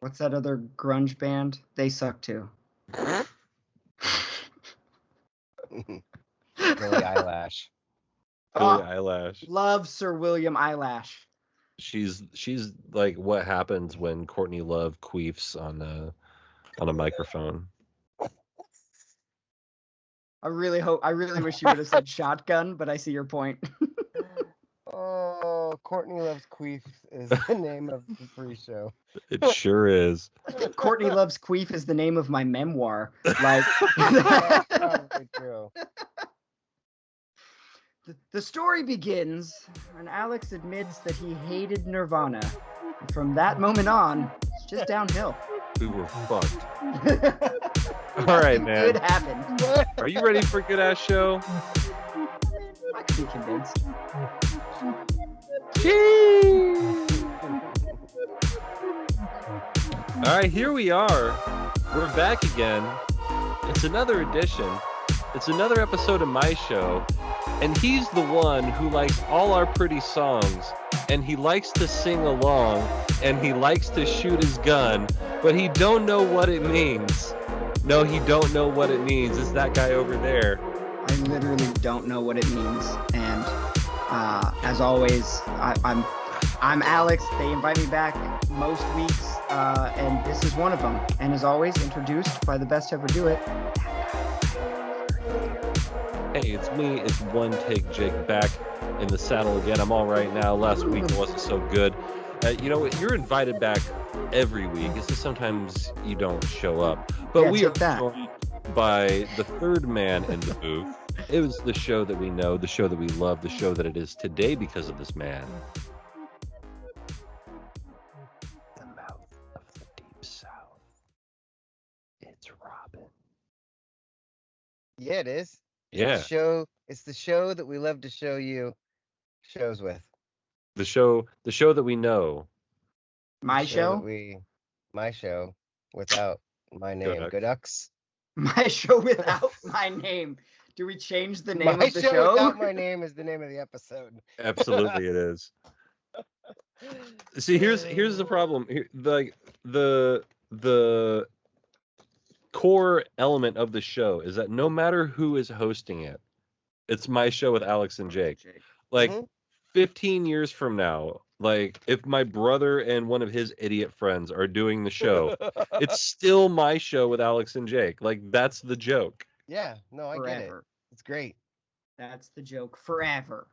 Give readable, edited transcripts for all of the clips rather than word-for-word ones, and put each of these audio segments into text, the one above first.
What's that other grunge band? They suck too. Billie Eyelash. Billie Eyelash. Love Sir William Eyelash. She's like what happens when Courtney Love queefs on a microphone. I really wish you would have said shotgun, but I see your point. Oh, Courtney Loves Queef is the name of the pre-show. It sure is. Courtney Loves Queef is the name of my memoir. Like, That's probably true. The story begins when Alex admits that he hated Nirvana. And from that moment on, it's just downhill. We were fucked. All right, man. Good happened. Are you ready for a good ass show? I could be convinced. All right, here we are. We're back again. It's another edition. It's another episode of my show. And he's the one who likes all our pretty songs. And he likes to sing along. And he likes to shoot his gun. But he don't know what it means. No, he don't know what it means. It's that guy over there. I literally don't know what it means. And as always, I'm Alex. They invite me back most weeks. And this is one of them. And as always, introduced by the best to ever do it. Hey, it's me. It's One Take Jake back in the saddle again. I'm all right now. Last week it wasn't so good. You know what? You're invited back every week. It's just sometimes you don't show up. But we are joined by the third man in the booth. It was the show that we know, the show that we love, the show that it is today because of this man. The mouth of the deep south. It's Robin. Yeah, it is. Yeah. It's the show that we love to show you shows with. The show that we know. My show without my name. Gooducks. My show without my name. Do we change the name of the show? Without my name is the name of the episode. Absolutely, it is. See, here's the problem. Like the core element of the show is that no matter who is hosting it, it's my show with Alex and Jake. Like 15 years from now, like if my brother and one of his idiot friends are doing the show, it's still my show with Alex and Jake. Like that's the joke. Yeah, no, I get it. It's great. That's the joke forever.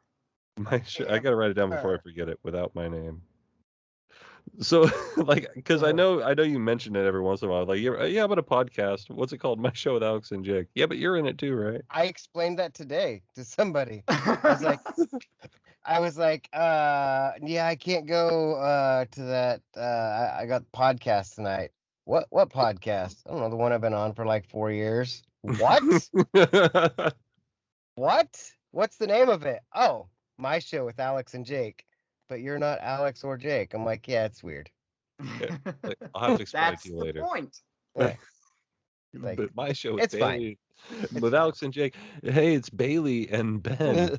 My show. I gotta write it down before I forget it. Without my name. So, like, because I know you mention it every once in a while. Like, yeah, I'm on a podcast. What's it called? My show with Alex and Jake. Yeah, but you're in it too, right? I explained that today to somebody. I was like, yeah, I can't go to that. I got podcast tonight. What podcast? I don't know, the one I've been on for like 4 years. What? What? What's the name of it? Oh, my show with Alex and Jake. But you're not Alex or Jake. I'm like, yeah, it's weird. Yeah, like, I'll have to explain it to you later. Point. Yeah. Like, but my show is it's Bailey with Alex and Jake. Hey, it's Bailey and Ben.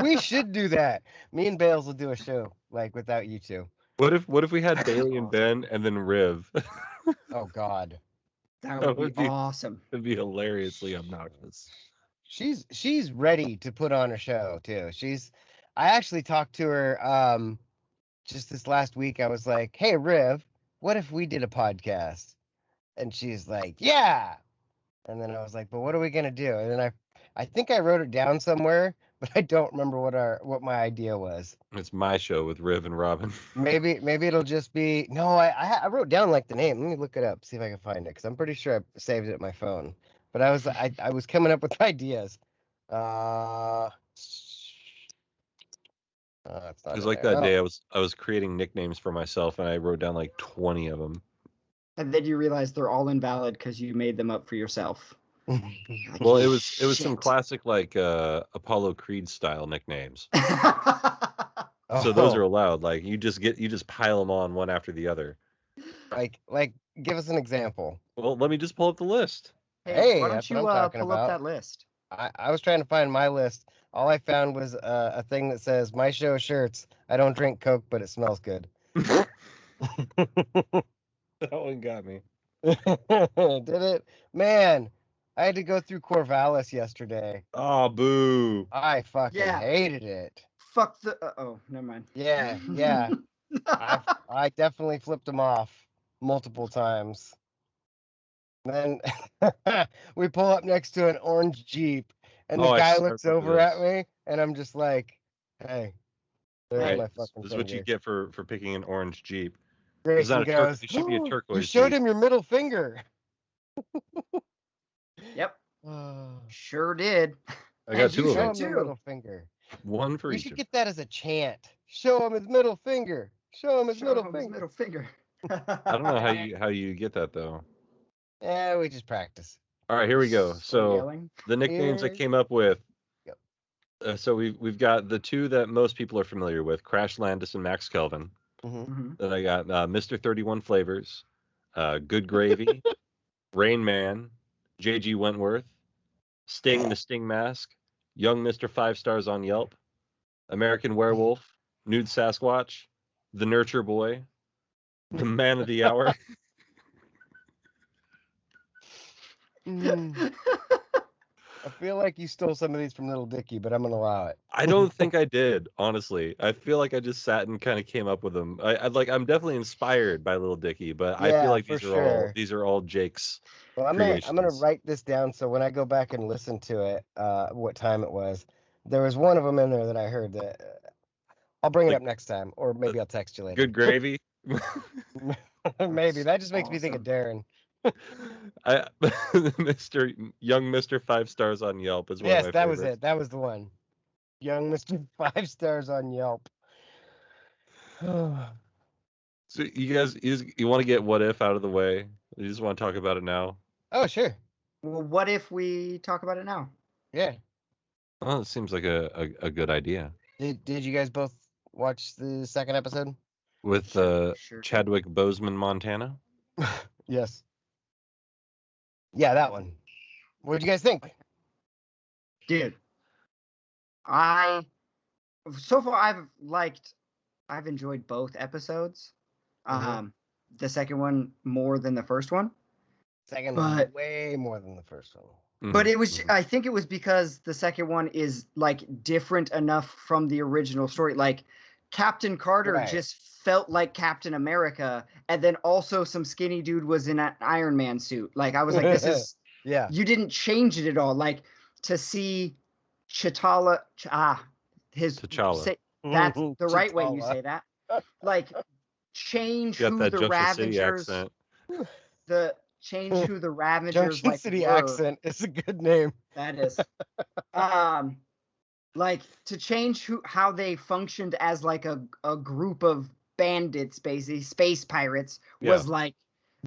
We should do that. Me and Bales will do a show like without you two. What if we had Bailey and Ben and then Riv? Oh God, that would be awesome. It'd be hilariously obnoxious. She's ready to put on a show too. I actually talked to her just this last week. I was like, hey, Riv, what if we did a podcast? And she's like, yeah. And then I was like, but what are we going to do? And then I think I wrote it down somewhere, but I don't remember what my idea was. It's my show with Riv and Robin. Maybe it'll just be, no, I wrote down like the name. Let me look it up, see if I can find it, because I'm pretty sure I saved it in my phone. But I was coming up with ideas. It was like that day I was creating nicknames for myself and I wrote down like 20 of them. And then you realize they're all invalid because you made them up for yourself. Like, well, it was some classic like Apollo Creed style nicknames. So those are allowed. Like you just pile them on one after the other. Like give us an example. Well, let me just pull up the list. Hey, why don't you pull up that list? I was trying to find my list. All I found was a thing that says, my show shirts. I don't drink Coke, but it smells good. That one got me. Did it? Man, I had to go through Corvallis yesterday. Oh, boo. I fucking Yeah. hated it. Fuck the. Oh, never mind. Yeah. I definitely flipped him off multiple times. Then we pull up next to an orange Jeep, and the Oh, guy I looks remember over at this. me, and I'm just like, "Hey, there's Hey, my This fucking is what you finger." get for picking an orange Jeep. It's Grayson not a goes, It should be a "Oh, you turquoise showed Jeep. him your middle finger." Yep. You Sure did. I got And you two of show them. should him the too. middle finger. One for We each should of get that as a chant. Show him his middle finger. Show him his Show middle him his finger. middle finger. I don't know how you get that though. Yeah, we just practice. All right, here we go. So yelling. the nicknames I Here- came up with. Yep. So we've got the two that most people are familiar with: Crash Landis and Max Kelvin. Mhm. Then I got Mr. 31 Flavors, Good Gravy, Rain Man, J.G. Wentworth, Sting the Sting Mask, Young Mr. 5 Stars on Yelp, American Werewolf, Nude Sasquatch, The Nurture Boy, The Man of the Hour. Mm. I feel like you stole some of these from Little Dicky, but I'm gonna allow it. I don't think I did, honestly. I feel like I just sat and kind of came up with them. I'm definitely inspired by Little Dicky, but I feel Yeah, like for all sure. Jake's Well, I'm gonna creations. write this down so when I go back and listen to it, what time it was. There was one of them in there that I heard that I'll bring it Like up next time, or maybe I'll text you later. Good Gravy. Maybe that just makes me think of Awesome. Darren. I Mr. 5 Stars on Yelp is one of Yes, my that was favorites. it. That was the one. Young Mr. 5 Stars on Yelp. So you want to get What If out of the way? You just want to talk about it now? Oh, sure. Well, what if we talk about it now? Yeah. Well, it seems like a good idea. Did you guys both watch the second episode? With Sure did. Chadwick Boseman, Montana. Yes. Yeah, that one. What did you guys think? Dude, so far I've enjoyed both episodes. Mhm. The second one more than the first one. Second But- one way more than the first one. But Mhm, it was, mhm. I think it was because the second one is like different enough from the original story. Like Captain Carter Right. just felt like Captain America, and then also some skinny dude was in an Iron Man suit. Like I was like, this is, Yeah. you didn't change it at all. Like to see T'Challa, T'Challa. that's the right way you T'Challa. say that. Like change You got who that the Junction City Ravengers, accent. change who the Ravengers Junction like City were. accent is a good name. That is. Like to change how they functioned as like a group of bandits, basically space pirates, was like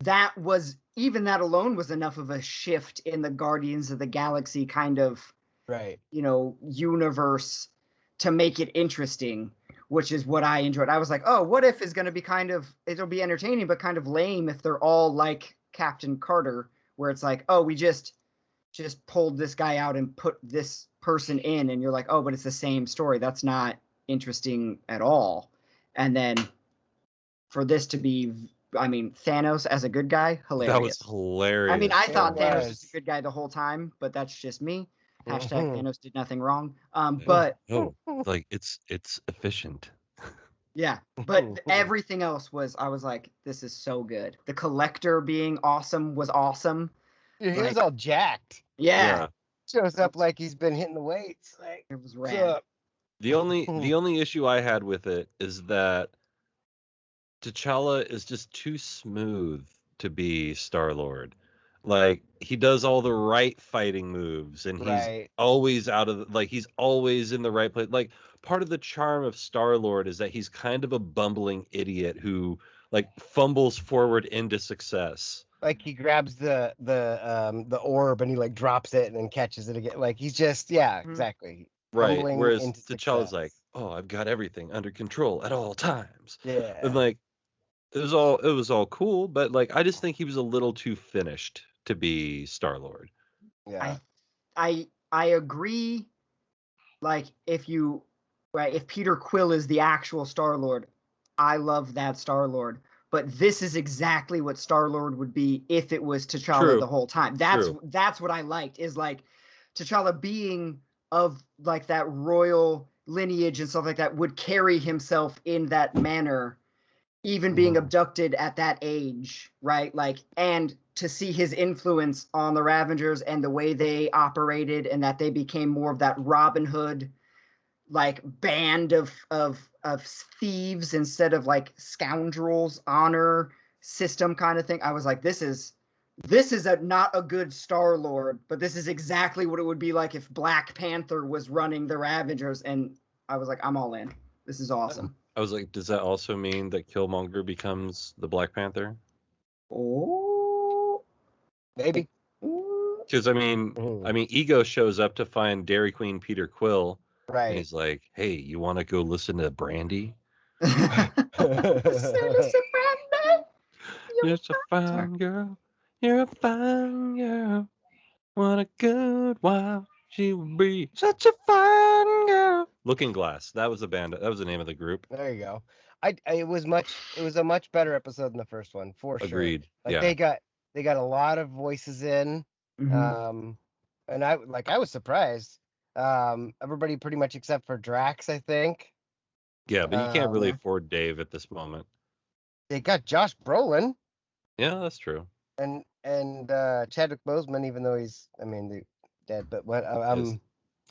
that was even that alone was enough of a shift in the Guardians of the Galaxy kind of Right. universe to make it interesting, which is what I enjoyed. I was like, oh, What If is going to be it'll be entertaining, but kind of lame if they're all like Captain Carter, where it's like, oh, we just pulled this guy out and put this person in, and you're like, oh, but it's the same story. That's not interesting at all. And then for this to be, I mean, Thanos as a good guy, hilarious. That was hilarious. I mean, I thought It Thanos was. was a good guy the whole time, but that's just me. Hashtag Mhm. Thanos did nothing wrong. But no, like it's efficient. yeah, but everything else I was like, this is so good. The Collector being awesome was awesome. Dude, he was Like- all jacked. Yeah. Shows up like he's been hitting the weights. Like, It was what's rad. up? The only issue I had with it is that T'Challa is just too smooth to be Star-Lord. Like he does all the right fighting moves, and he's Right. always he's always in the right place. Like part of the charm of Star-Lord is that he's kind of a bumbling idiot who like fumbles forward into success. Like he grabs the orb and he like drops it and then catches it again. Like he's just exactly. Right. Fumbling Whereas into T'Challa's success. like, oh, I've got everything under control at all times. Yeah. And like it was all cool, but like I just think he was a little too finished to be Star-Lord. Yeah. I agree. Like if Peter Quill is the actual Star-Lord, I love that Star-Lord. but this is exactly what Star-Lord would be if it was T'Challa True. the whole time. That's what I liked, is like T'Challa being of like that royal lineage and stuff like that would carry himself in that manner, even being abducted at that age, right? Like, and to see his influence on the Ravengers and the way they operated, and that they became more of that Robin Hood like band of thieves instead of like scoundrels honor system kind of thing. I was like, this is not a good Star-Lord, but this is exactly what it would be like if Black Panther was running the Ravengers. And I was like, I'm all in. This is awesome. I was like, does that also mean that Killmonger becomes the Black Panther? Oh, Maybe. Because I mean, Ego shows up to find Dairy Queen Peter Quill, and Right. he's like, "Hey, you want to go listen to Brandy? You're a fine girl. You're a fine girl. What a good wife she would be. Such a fine girl." Looking Glass. That was the band. That was the name of the group. There you go. It was a much better episode than the first one, for sure. Agreed. Like yeah. they got a lot of voices in. And I was surprised. Everybody pretty much except for Drax, I think. Yeah, but you can't really afford Dave at this moment. They got Josh Brolin. Yeah, that's true. And Chadwick Boseman, even though he's dead, but what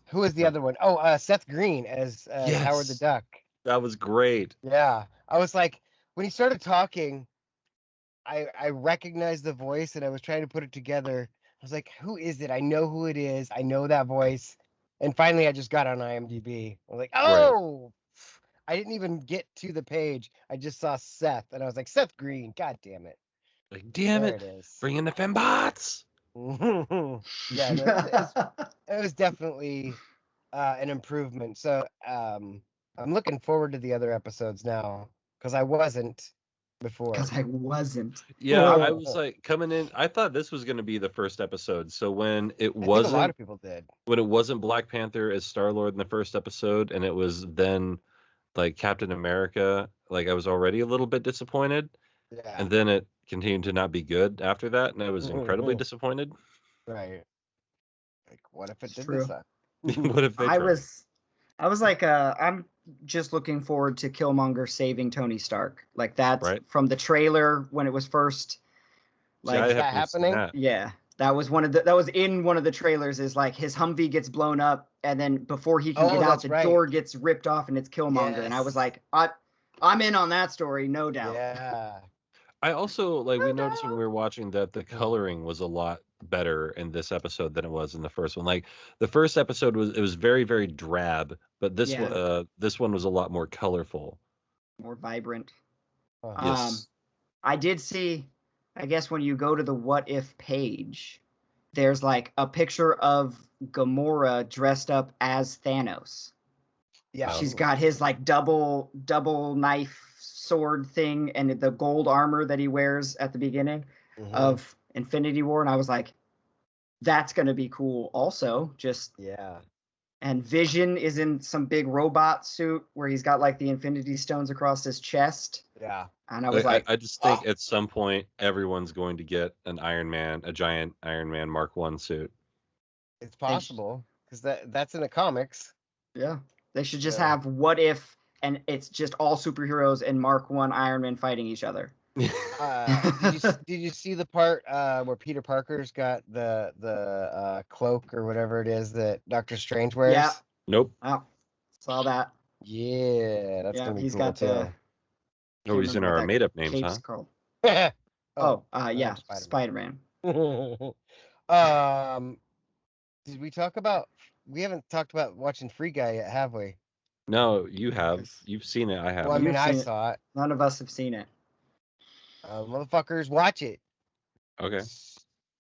who is the other one? Oh, Seth Green as Howard the Duck. That was great. Yeah. I was like, when he started talking, I recognized the voice and I was trying to put it together. I was like, who is it? I know who it is. I know that voice. And finally, I just got on IMDb. I was like, oh, right. I didn't even get to the page. I just saw Seth, and I was like, Seth Green. God damn it. Like, damn it. Bring in the fembots. Yeah, it was definitely an improvement. So I'm looking forward to the other episodes now, because I wasn't before. Yeah, I was like coming in. I thought this was going to be the first episode. So when it wasn't, a lot of people did. When it wasn't Black Panther as Star-Lord in the first episode, and it was then like Captain America, like I was already a little bit disappointed. Yeah. And then it continued to not be good after that, and I was incredibly disappointed. Right. Like, what if it did this? What if they tried? I was like, I'm just looking forward to Killmonger saving Tony Stark. Like, that's right. From the trailer when it was first, like, is that happening? Yeah, that was that was in one of the trailers. Is like his Humvee gets blown up, and then before he can get out, the door gets ripped off, and it's Killmonger. Yes. And I was like, I'm in on that story, no doubt. Yeah. I also we noticed when we were watching that the coloring was a lot better in this episode than it was in the first one. Like the first episode was very, very drab, but this one was a lot more colorful, more vibrant. Yes. I did see, I guess when you go to the What If page, there's like a picture of Gamora dressed up as Thanos. Yeah, she's got his like double knife sword thing and the gold armor that he wears at the beginning of Infinity War, and I was like, that's gonna be cool. Also, and Vision is in some big robot suit where he's got like the Infinity Stones across his chest. Yeah, and I was like, I just think at some point everyone's going to get an Iron Man, a giant Iron Man Mark 1 suit. It's possible because that's in the comics. Yeah, they should just have What If. And it's just all superheroes and Mark 1 Iron Man fighting each other. Did you see the part where Peter Parker's got the cloak or whatever it is that Doctor Strange wears? Yeah. Nope. Oh, saw that. Yeah, that's gonna be he's cool got too. Oh, he's in our made-up names, huh? Called. Yeah, Spider-Man. Did we talk about? We haven't talked about watching Free Guy yet, have we? No, you have. You've seen it. I haven't. Well, I mean, I saw it. None of us have seen it. Motherfuckers, watch it. Okay.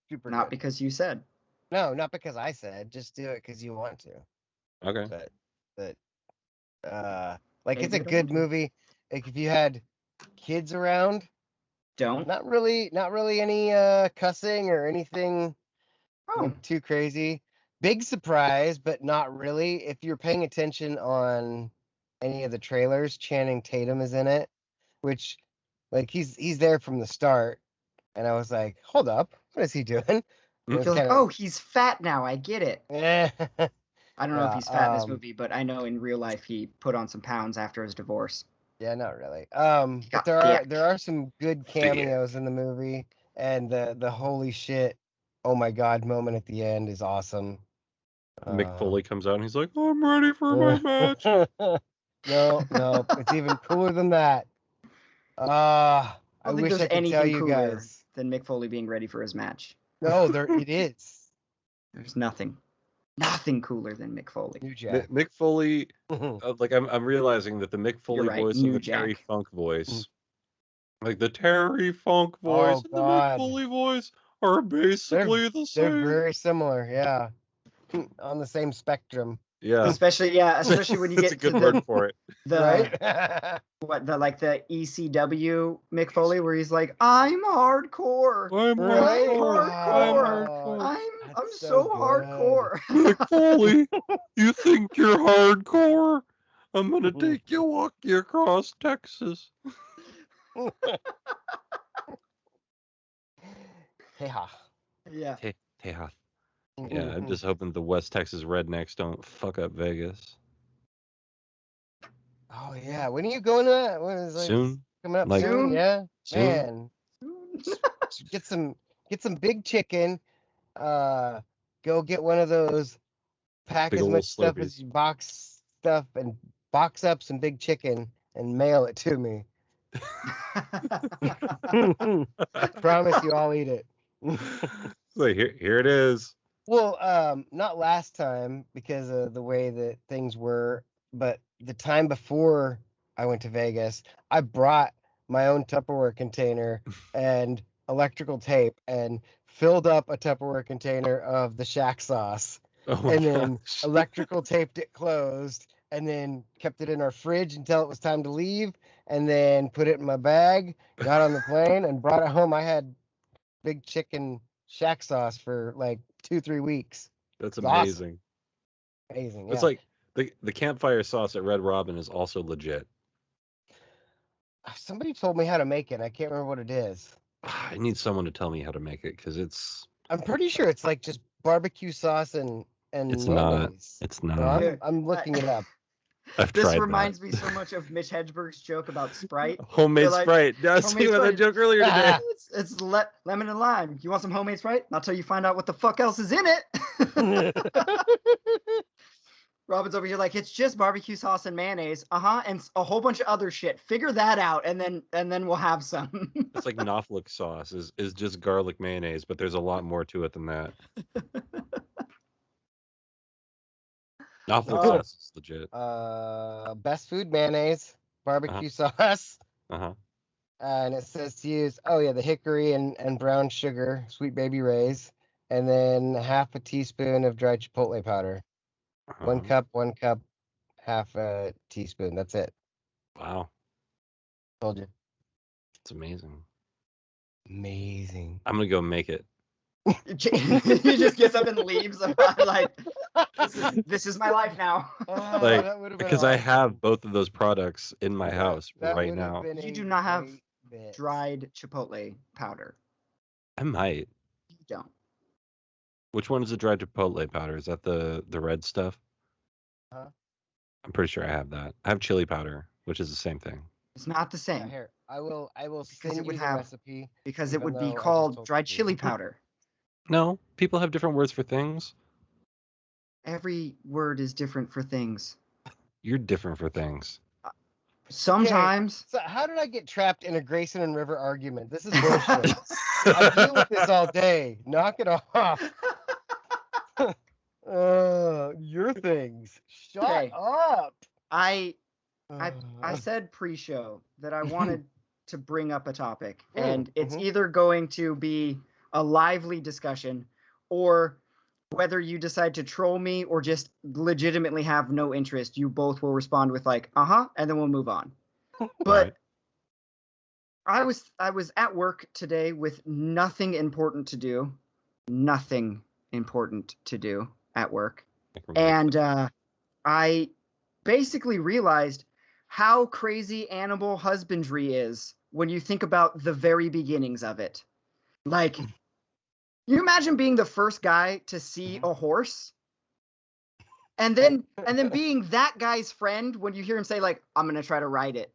Super. Not good. Because you said. No, not because I said. Just do it because you want to. Okay. But it's a good movie. Like if you had kids around, not really any cussing or anything too crazy. Big surprise, but not really. If you're paying attention on any of the trailers, Channing Tatum is in it, which Like he's there from the start, and I was like, hold up, what is he doing? It was You're like, kinda- oh, he's fat now. I get it. Eh. I don't know if Yeah, he's fat in this movie, but I know in real life he put on some pounds after his divorce. Yeah, not really. He But got there thick. are some good cameos in the movie, and the holy shit, oh my god moment at the end is awesome. Mick Foley comes out and he's like, I'm ready for my match. No, it's even cooler than that. I I don't think wish there's I could tell anything you cooler guys. than Mick Foley being ready for his match. No, there it is. There's nothing cooler than Mick Foley. New Jack. Mick Foley, like I'm realizing that the Mick Foley right, voice New and the Jack. Terry Funk voice, like the Terry Funk voice Oh, and the Mick God. Foley voice are basically the They're same. very similar, yeah. On the same spectrum. Yeah, Especially when you that's get a good to word for it. the Right? the ECW Mick Foley where he's like, I'm hardcore. I'm Right? hardcore. I'm That's so so good. hardcore. Mick Foley, you think you're hardcore? I'm gonna take you walking across Texas. Hey ha. Yeah. Hey, yeah, I'm just hoping the West Texas rednecks don't fuck up Vegas Oh yeah. When are you going to that? When is soon. coming up Like, soon? Yeah. soon. Man. Get some big chicken. Go get one of those. Pack Big as ol' much stuff Slurpees. as you box stuff and box up some big chicken and mail it to me. Promise you I'll eat it. So here it is. Well, not last time because of the way that things were, but the time before I went to Vegas, I brought my own Tupperware container and electrical tape and filled up a Tupperware container of the Shaq sauce Oh my and then gosh. electrical taped it closed and then kept it in our fridge until it was time to leave and then put it in my bag, got on the plane and brought it home. I had big chicken Shaq sauce for like 2-3 weeks. That's It's awesome. amazing. Amazing. Yeah. It's like the Campfire sauce at Red Robin is also legit. Somebody told me how to make it. I can't remember what it is. I need someone to tell me how to make it because it's I'm pretty sure it's like just barbecue sauce and It's mayonnaise. it's No, not. I'm looking it up. I've This tried reminds me so much of Mitch Hedberg's joke about Sprite. that. Homemade They're like, Sprite. I was homemade thinking about that Sprite. joke earlier today. It's lemon and lime. You want some homemade Sprite? Not till you find out what the fuck else is in it. Robin's over here like, it's just barbecue sauce and mayonnaise, and a whole bunch of other shit. Figure that out, and then we'll have some. It's like Knoflick sauce is just garlic mayonnaise, but there's a lot more to it than that. Knoflick sauce is legit. Best food mayonnaise, barbecue sauce, Uh-huh. and it says to use the hickory and brown sugar, sweet baby rays, and then half a teaspoon of dried chipotle powder. Uh-huh. 1 cup, half a teaspoon. That's it. Wow. Told you. It's amazing. Amazing. I'm gonna go make it. He just gets up and leaves. Like, this is my life now. Like, that would've been because I awesome. have both of those products in my house That right would've now. been You a do not have great bit. dried chipotle powder. I might. You don't. Which one is the dried chipotle powder? Is that the red stuff? Huh? I'm pretty sure I have that. I have chili powder, which is the same thing. It's not the same Here, I will Because send it you would the have- recipe. because it even would be though I just called told dried you. chili powder. No, people have different words for things. Every word is different for things. You're different for things. Sometimes. So how did I get trapped in a Grayson and River argument? This is bullshit. I deal with this all day. Knock it off. Your things. Shut Okay. up. I said pre-show that I wanted to bring up a topic, and it's either going to be a lively discussion or whether you decide to troll me or just legitimately have no interest. You both will respond with like, and then we'll move on. But I was at work today with nothing important to do at work. And I basically realized how crazy animal husbandry is when you think about the very beginnings of it. Like, you imagine being the first guy to see a horse, and then being that guy's friend when you hear him say, like, I'm gonna try to ride it.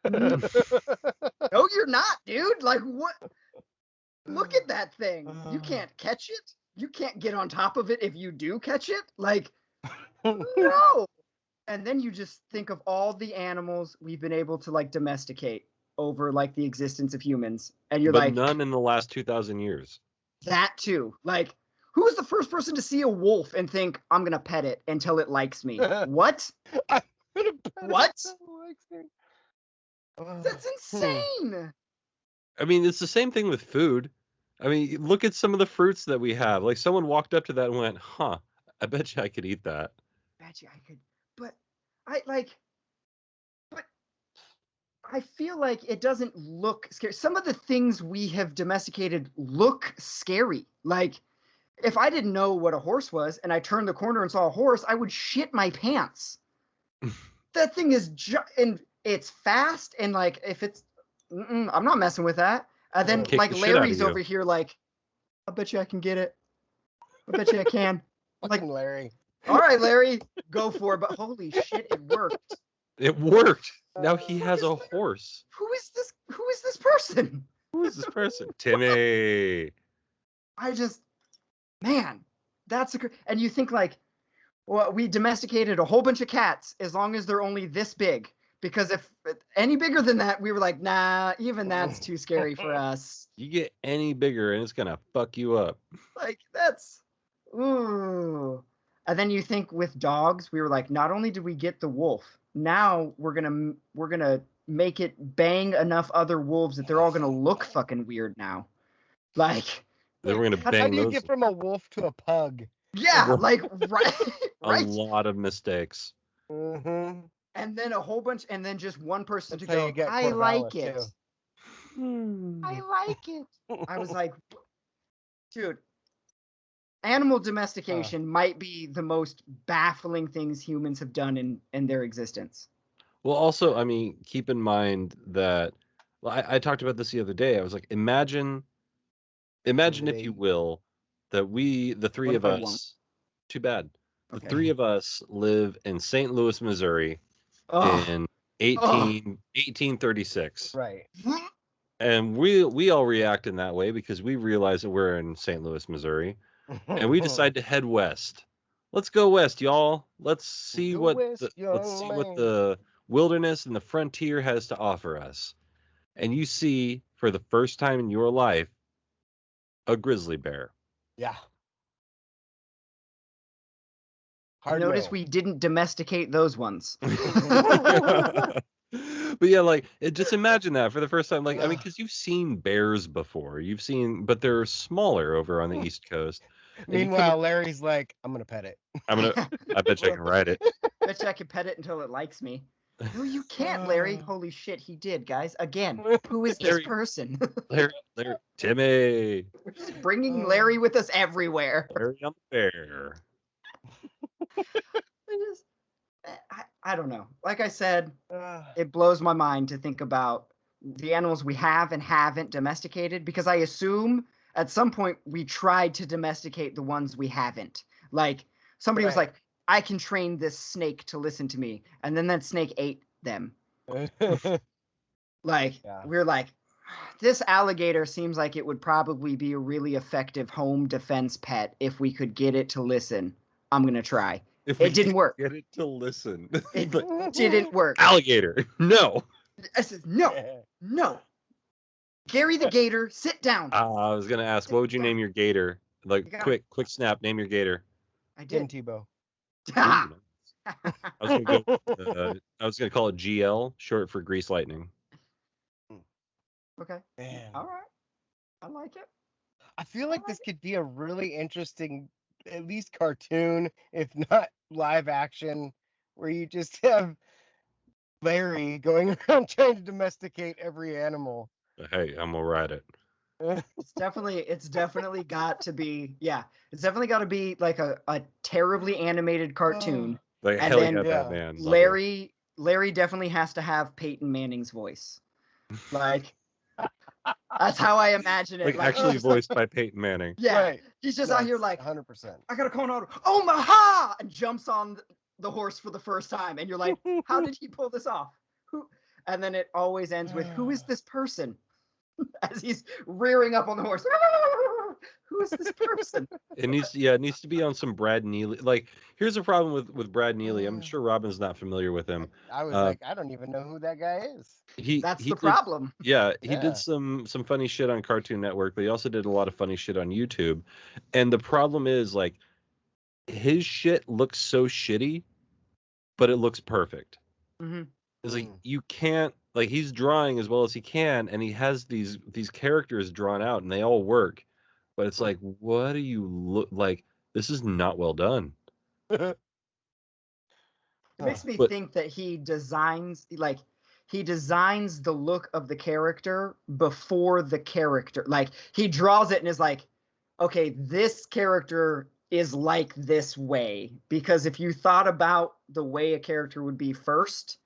No, you're not, dude. Like, what? Look at that thing. You can't catch it. You can't get on top of it if you do catch it. Like, no. And then you just think of all the animals we've been able to, like, domesticate over, like, the existence of humans. And you're but like, none in the last 2,000 years. that too. Like, who was the first person to see a wolf and think, I'm going to pet it until it likes me? What? What? That's insane. I mean, it's the same thing with food. I mean, look at some of the fruits that we have. Like, someone walked up to that and went, huh, I bet you I could eat that. Bet you I could. But I feel like it doesn't look scary. Some of the things we have domesticated look scary. Like, if I didn't know what a horse was and I turned the corner and saw a horse, I would shit my pants. That thing is and it's fast, and like, if it's, I'm not messing with that. And then Kick like the shit out of Larry's you. over here, like, I bet you I can get it. I bet you I can. Like, Fucking Larry. all right, Larry, go for it. But holy shit, it worked. It worked. Now he has a horse. Who is this? Who is this person? Who is this person? Timmy. I just, man, that's and you think, like, well, we domesticated a whole bunch of cats as long as they're only this big, because if any bigger than that, we were like, nah, even that's too scary for us. You get any bigger and it's going to fuck you up. Like, that's, ooh. And then you think with dogs, we were like, not only did we get the wolf, now we're gonna make it bang enough other wolves that they're all gonna look fucking weird now. Like, Then we're going to How bang do you those. get from a wolf to a pug? yeah, like, right, A right. lot of mistakes. Mm-hmm. And then a whole bunch, and then just one person That's to how go, you get I like Corvallis, it. too. I like it. I was like, dude, animal domestication might be the most baffling things humans have done in their existence. Well, also, I mean, keep in mind that I talked about this the other day. I was like, imagine if you will, that the three What of if I us, won't? too bad. The Okay. three of us live in St. Louis, Missouri Oh, in 1836. Right. And we all react in that way because we realize that we're in St. Louis, Missouri, and we decide to head west. Let's go west, y'all. Let's see Go what west, let's see young what man. the wilderness and the frontier has to offer us. And you see, for the first time in your life, a grizzly bear. Yeah. notice we didn't domesticate those ones. But yeah, like, just imagine that for the first time. Like, I mean, because you've seen bears before. But they're smaller over on the East Coast. And you Meanwhile, Larry's like, I'm gonna pet it. I bet you I can ride it. Bet you I can pet it until it likes me. No, you can't, Larry. Holy shit, he did, guys. Again, who is this Larry. person? Larry, Timmy. We're just bringing Larry with us everywhere. Larry on the bear. I don't know. Like I said, it blows my mind to think about the animals we have and haven't domesticated, because I assume at some point we tried to domesticate the ones we haven't. Like, somebody was Right. like, I can train this snake to listen to me. And then that snake ate them. Like, Yeah. we're like, this alligator seems like it would probably be a really effective home defense pet if we could get it to listen. I'm going to try. If we It didn't work. Get it to listen. It didn't work. Alligator. No. I said, no. Gary the Gator, sit down. I was gonna ask, what would you name your gator? Like, You got quick snap. Name your gator. I Tim did. Tebow. Ha! I was gonna call it GL, short for Grease Lightning. Okay. Man. All right. I like it. I feel like this could be a really interesting, at least cartoon, if not live action, where you just have Larry going around trying to domesticate every animal. Hey, I'm gonna ride it. It's definitely got to be, it's definitely got to be like a terribly animated cartoon. Like, And hell then, yeah, yeah, Batman. Love it. Larry definitely has to have Peyton Manning's voice. Like, that's how I imagine it. Like Like, actually he's just voiced by Peyton Manning. yeah, Right. he's just out here Yes, like, 100%. I gotta call an auto. Oh my ha! And jumps on the horse for the first time, and you're like, how did he pull this off? Who? And then it always ends with, who is this person? As he's rearing up on the horse. Who is this person? It needs to be on some Brad Neely. Like, here's the problem with Brad Neely. I'm sure Robin's not familiar with him. I was like, I don't even know who that guy is. That's he the did- problem. Yeah, he Yeah. did some funny shit on Cartoon Network, but he also did a lot of funny shit on YouTube. And the problem is, like, his shit looks so shitty, but it looks perfect. Mm-hmm. It's like you can't, like, he's drawing as well as he can, and he has these characters drawn out, and they all work. But it's like, what do you look like? This is not well done. It makes me But- think that he designs the look of the character before the character. Like, he draws it and is like, okay, this character is like this way. Because if you thought about the way a character would be first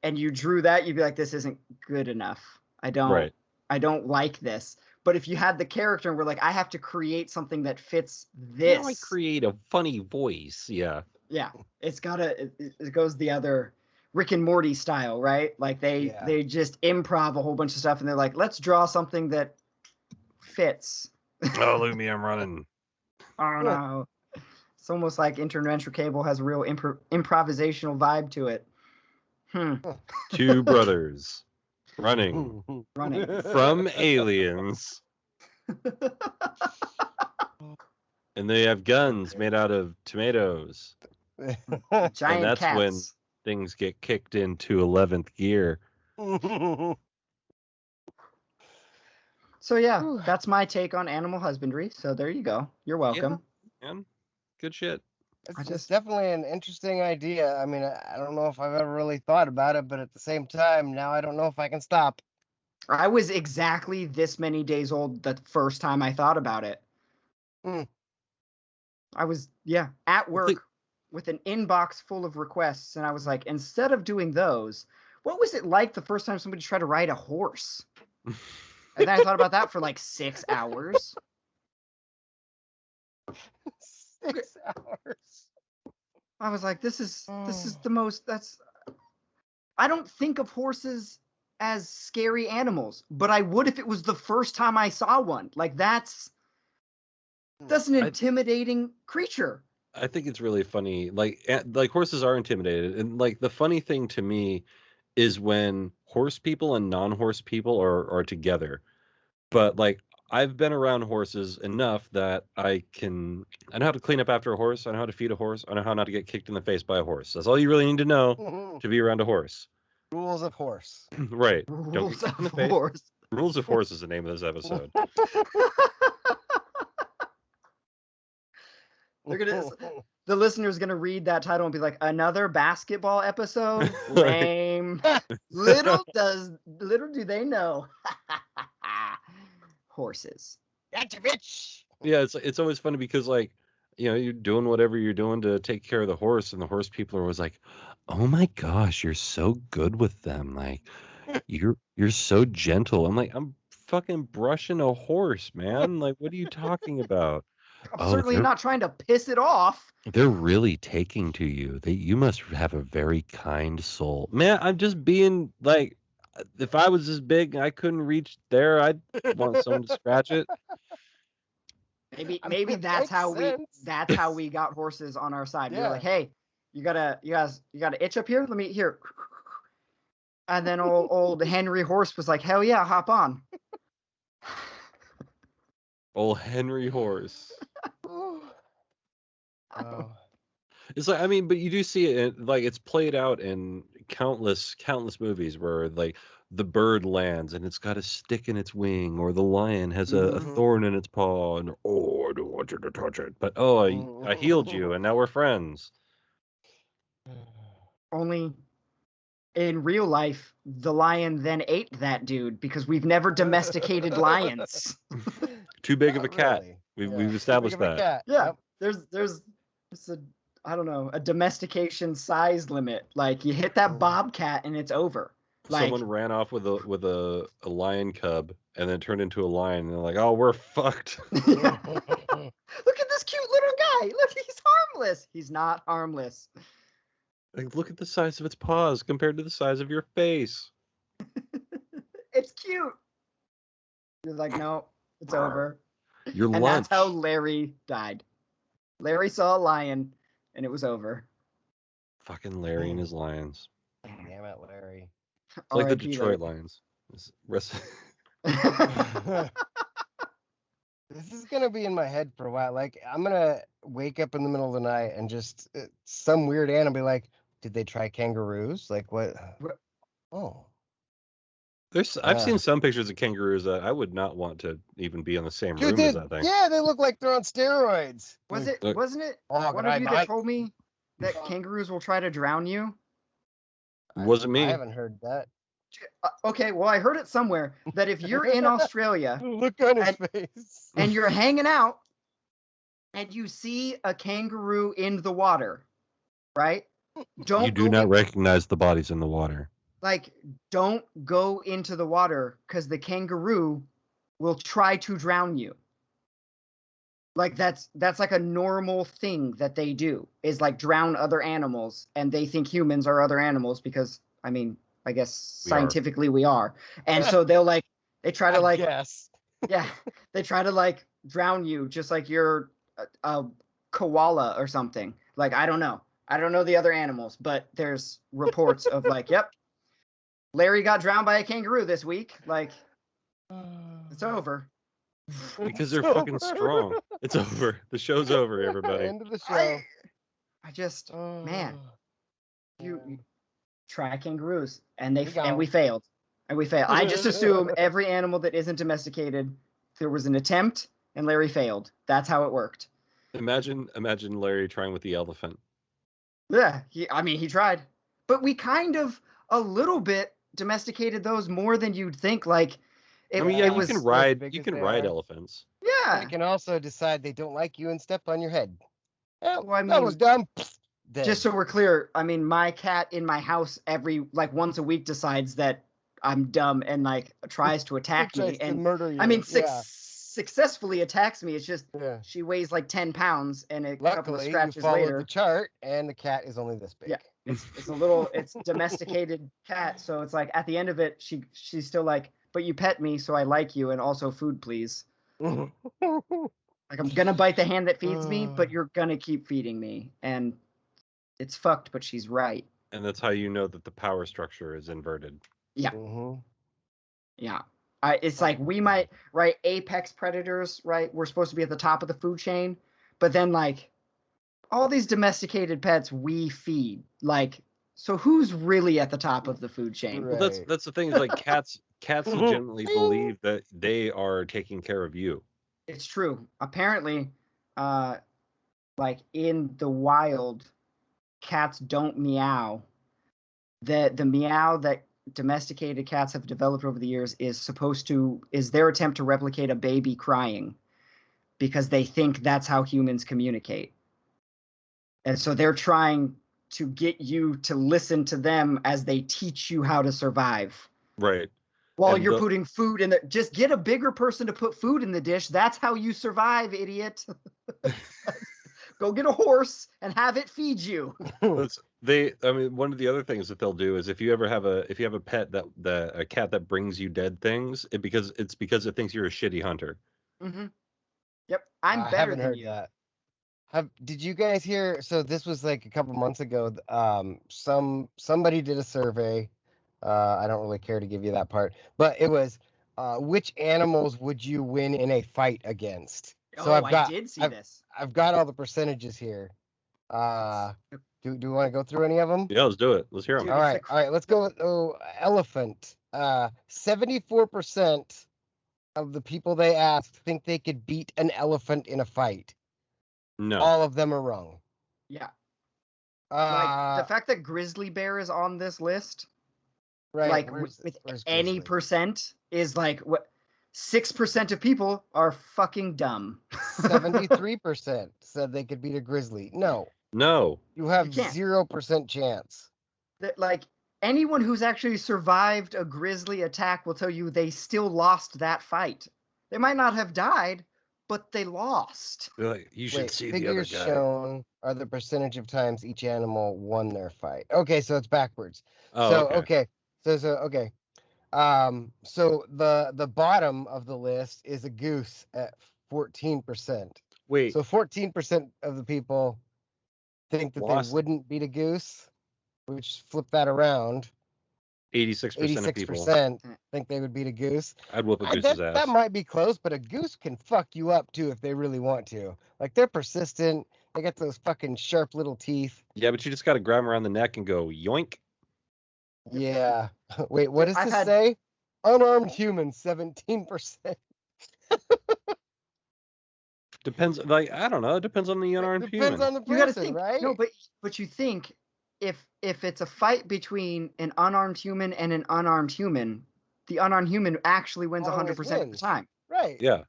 and you drew that, you'd be like, this isn't good enough. I don't like this. But if you had the character and we're like, I have to create something that fits this. Now I create a funny voice. Yeah. Yeah, it's gotta. It goes the other Rick and Morty style, right? Like they just improv a whole bunch of stuff, and they're like, let's draw something that fits. Oh, look at me, I'm running. I don't know. It's almost like Interventional Cable has a real improvisational vibe to it. Two brothers running Running. from aliens. And they have guns made out of tomatoes. Giant And that's cats. when things get kicked into 11th gear. So yeah, that's my take on animal husbandry. So there you go. You're welcome. Man, good shit. It's definitely an interesting idea. I mean, I don't know if I've ever really thought about it, but at the same time, now I don't know if I can stop. I was exactly this many days old the first time I thought about it. I was, at work with an inbox full of requests, and I was like, instead of doing those, what was it like the first time somebody tried to ride a horse? And then I thought about that for like 6 hours. 6 hours. I was like, this is the most, I don't think of horses as scary animals, but I would if it was the first time I saw one. Like that's an intimidating creature. I think it's really funny. Like horses are intimidated, and like the funny thing to me is when horse people and non-horse people are together. But like I've been around horses enough that I know how to clean up after a horse. I know how to feed a horse. I know how not to get kicked in the face by a horse. That's all you really need to know to be around a horse. Rules of horse. Right. Rules Don't get kicked in the of face. horse. Rules of Horse is the name of this episode. The listener's gonna read that title and be like, another basketball episode? Lame. Little do they know. Horses. Gotcha, bitch. Yeah, it's always funny because like, you know, you're doing whatever you're doing to take care of the horse, and the horse people are always like, "Oh my gosh, you're so good with them. Like, you're so gentle." I'm like, I'm fucking brushing a horse, man. Like, what are you talking about? I'm certainly not trying to piss it off. They're really taking to you. You must have a very kind soul. Man, I'm just being like, if I was this big and I couldn't reach there, I'd want someone to scratch it. Maybe that's how we got horses on our side. We were like, hey, you got a itch up here? Let me here. And then old Henry Horse was like, hell yeah, hop on. Old Henry Horse. Oh. It's like, I mean, but you do see it, like it's played out in countless movies where like the bird lands and it's got a stick in its wing, or the lion has a thorn in its paw, and I don't want you to touch it, but I healed you and now we're friends. Only in real life, the lion then ate that dude because we've never domesticated lions. Too big of a cat. Really. We've established that. Yeah, there's a domestication size limit. Like you hit that bobcat and it's over. someone ran off with a lion cub and then turned into a lion, and they're like, "Oh, we're fucked." Yeah. Look at this cute little guy. Look, he's harmless. He's not harmless. Like, look at the size of its paws compared to the size of your face. It's cute. He's like, no, it's over. Your And lunch. that's how Larry died. Larry saw a lion, and it was over. Fucking Larry and his lions. Damn it, Larry. It's like the R.I.P. Detroit Larry. Lions. Rest- This is gonna be in my head for a while. Like, I'm gonna wake up in the middle of the night and just some weird animal be like, "Did they try kangaroos? Like what?" Oh, I've seen some pictures of kangaroos that I would not want to even be in the same room as that thing. yeah, they look like they're on steroids. Wasn't it Oh, one of you that told me that kangaroos will try to drown you? Wasn't me. I haven't heard that. Okay, well, I heard it somewhere that if you're in Australia Look on his face. and you're hanging out and you see a kangaroo in the water, right? You do not recognize the bodies in the water. Don't go into the water because the kangaroo will try to drown you. Like that's like a normal thing that they do, is like drown other animals, and they think humans are other animals because, I mean, I guess scientifically we are. And so they try to yes. Yeah, they try to drown you just like you're a koala or something. Like, I don't know the other animals, but there's reports of yep, Larry got drowned by a kangaroo this week. Like, it's over. Because they're fucking strong. It's over. The show's over, everybody. End of the show. I just, man, you try kangaroos, and we failed. I just assume every animal that isn't domesticated, there was an attempt, and Larry failed. That's how it worked. Imagine Larry trying with the elephant. Yeah, he tried, but we kind of a little bit domesticated those more than you'd think. You can ride elephants. Yeah, they can also decide they don't like you and step on your head. Well, I mean, that was dumb. Just so we're clear, I mean, my cat in my house once a week decides that I'm dumb and tries to attack me and murder you. I mean, successfully attacks me. It's just she weighs 10 pounds and a couple of scratches you followed later. The chart, and the cat is only this big. Yeah, it's domesticated cat, so it's at the end of it, she's still but you pet me, so I like you, and also food, please. I'm gonna bite the hand that feeds me, but you're gonna keep feeding me, and it's fucked, but she's right. And that's how you know that the power structure is inverted. Yeah. Mm-hmm. Yeah. It's we might, apex predators, we're supposed to be at the top of the food chain, but then all these domesticated pets we feed. So who's really at the top of the food chain? Well, that's the thing, is cats legitimately believe that they are taking care of you. It's true. Apparently, in the wild, cats don't meow. The meow that domesticated cats have developed over the years is their attempt to replicate a baby crying, because they think that's how humans communicate. And so they're trying to get you to listen to them as they teach you how to survive. Right. While you're putting food in just get a bigger person to put food in the dish. That's how you survive, idiot. Go get a horse and have it feed you. One of the other things that they'll do is if you have a pet a cat that brings you dead things, it's because it thinks you're a shitty hunter. Mm-hmm. Yep, I'm better than you. That. Did you guys hear? So this was a couple months ago. Somebody did a survey. I don't really care to give you that part, but it was which animals would you win in a fight against? So I did see this. I've got all the percentages here. Do you want to go through any of them? Yeah, let's do it. Let's hear them. All right. Let's go with elephant. 74% of the people they asked think they could beat an elephant in a fight. No. All of them are wrong. Yeah. The fact that grizzly bear is on this list, right? With any percent is what 6% of people are fucking dumb. 73% said they could beat a grizzly. No. No. You have 0% chance. That anyone who's actually survived a grizzly attack will tell you they still lost that fight. They might not have died, but they lost. Like, you should Wait, see the other figures guy. shown are the percentage of times each animal won their fight. Okay, so it's backwards. Oh, So okay. okay. So the bottom of the list is a goose at 14%. Wait, So 14% of the people think that Lost. they wouldn't beat a goose, which flip that around. 86% of people. 86% think they would beat a goose. I'd whoop a goose's ass. That might be close, but a goose can fuck you up too if they really want to. Like they're persistent. They got those fucking sharp little teeth. Yeah, but you just got to grab him around the neck and go yoink. Yeah. Wait, what does I've this had- say? Unarmed humans, 17%. Depends, like, I don't know. It depends on the unarmed Depends human. on the You gotta person, think, right? no, but you think if it's a fight between an unarmed human and an unarmed human, the unarmed human actually wins Always 100% of the wins. time, Right. Yeah.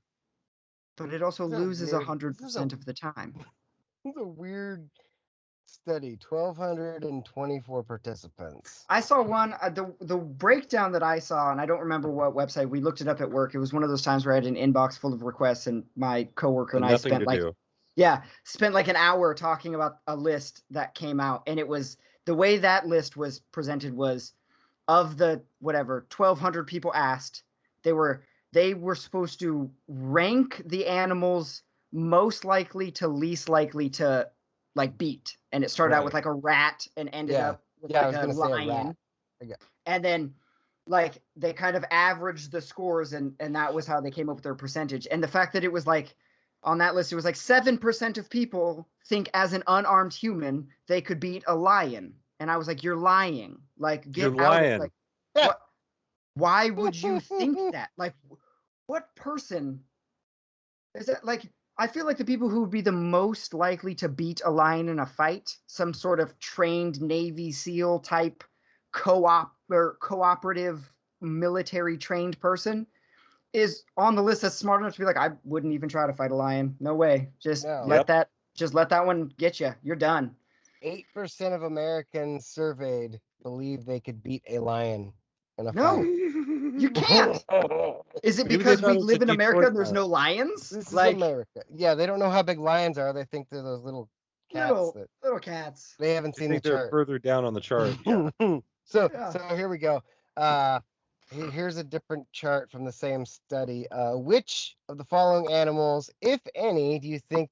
but it also This is a loses weird- 100% of the time. This is a weird study. 1,224 participants. I saw one, the breakdown that I saw, and I don't remember what website. We looked it up at work. It was one of those times where I had an inbox full of requests, and my coworker and I Nothing spent to like do. spent like an hour talking about a list that came out, and it was the way that list was presented was of the whatever 1,200 people asked, they were supposed to rank the animals most likely to least likely to like beat, and it started out with like a rat and ended Yeah. up with Yeah, I like was a gonna say a lion. rat. Okay. And then like they kind of averaged the scores, and that was how they came up with their percentage. And the fact that it was like on that list, it was like 7% of people think as an unarmed human they could beat a lion. And I was like, you're lying. Like, get You're out lying. of like what? Why would you think that? Like, what person is it? Like, I feel like the people who would be the most likely to beat a lion in a fight, some sort of trained Navy SEAL type cooperative military trained person, is on the list that's smart enough to be like, I wouldn't even try to fight a lion. No way. Just No. let that one get you. You're done. 8% of Americans surveyed believe they could beat a lion in a No, fight. you can't. Is it Maybe they because thought we it was live a in America Detroit and there's fight. no lions? This is Like America. Yeah, they don't know how big lions are. They think they're those little cats that little cats. they haven't I seen the think they're chart. further down on the chart. Yeah. So Yeah. here we go. Here's a different chart from the same study. Which of the following animals, if any, do you think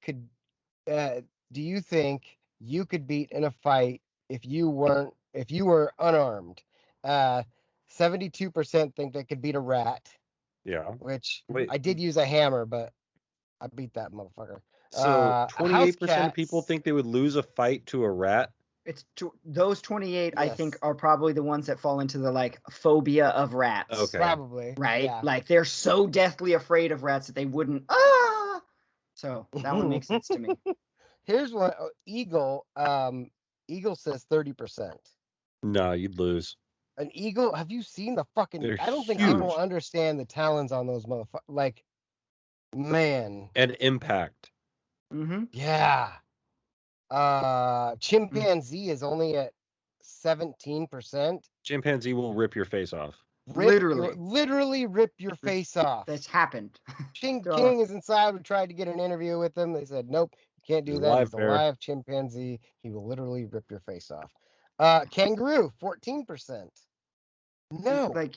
you could beat in a fight if you were unarmed? 72% think they could beat a rat, Yeah. which Wait. I did use a hammer, but I beat that motherfucker. So 28% of people cats- think they would lose a fight to a rat. It's those 28, I think, Yes. are probably the ones that fall into the like phobia of rats. Okay. Probably. Right? Yeah. Like they're so deathly afraid of rats that they wouldn't. So that one makes sense to me. Here's one. Eagle. Eagle says 30%. No, you'd lose. An eagle. Have you seen the fucking? They're I don't think huge. people understand the talons on those motherfuckers. Like, man. And impact. Mm-hmm. Yeah. Chimpanzee is only at 17%. Chimpanzee will rip your face off. Literally rip your face off. That's happened. King Duh. King is inside. We tried to get an interview with him. They said, nope, you can't do He's a that. live He's a bear. live chimpanzee. He will literally rip your face off. Kangaroo, 14%. No, Like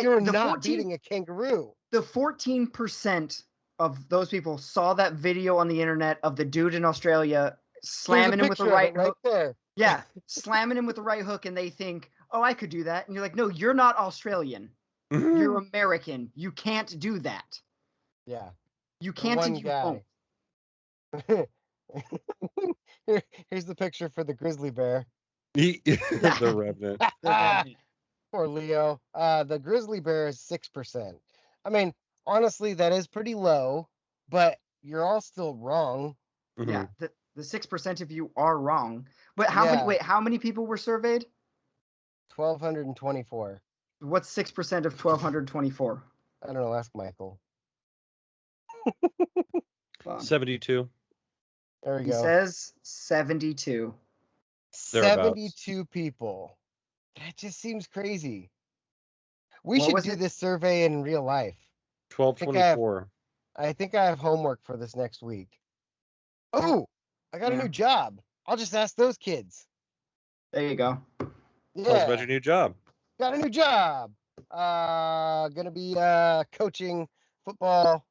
you're the not 14 beating a kangaroo. the 14% of those people saw that video on the internet of the dude in Australia slamming him with the right hook. there. Yeah, slamming him with the right hook, and they think, "Oh, I could do that." And you're like, "No, you're not Australian. You're American. You can't do that. Yeah. You can't One and you guy. won't." Here's the picture for the grizzly bear. The revenant. Poor Leo. The grizzly bear is 6%. I mean, honestly, that is pretty low, but you're all still wrong. Yeah, the 6% of you are wrong. But how many? Yeah. Wait, how many people were surveyed? 1,224. What's 6% of 1,224? I don't know. Ask Michael. 72. There we He go. says 72. Thereabouts. 72 people That just seems crazy. We What should was do it? this survey in real life. think I have 1224. I think I have homework for this next week. Oh, I got a Yeah. new job. I'll just ask those kids. There you go. Tell us about Yeah, your new job. got a new job. Gonna be coaching football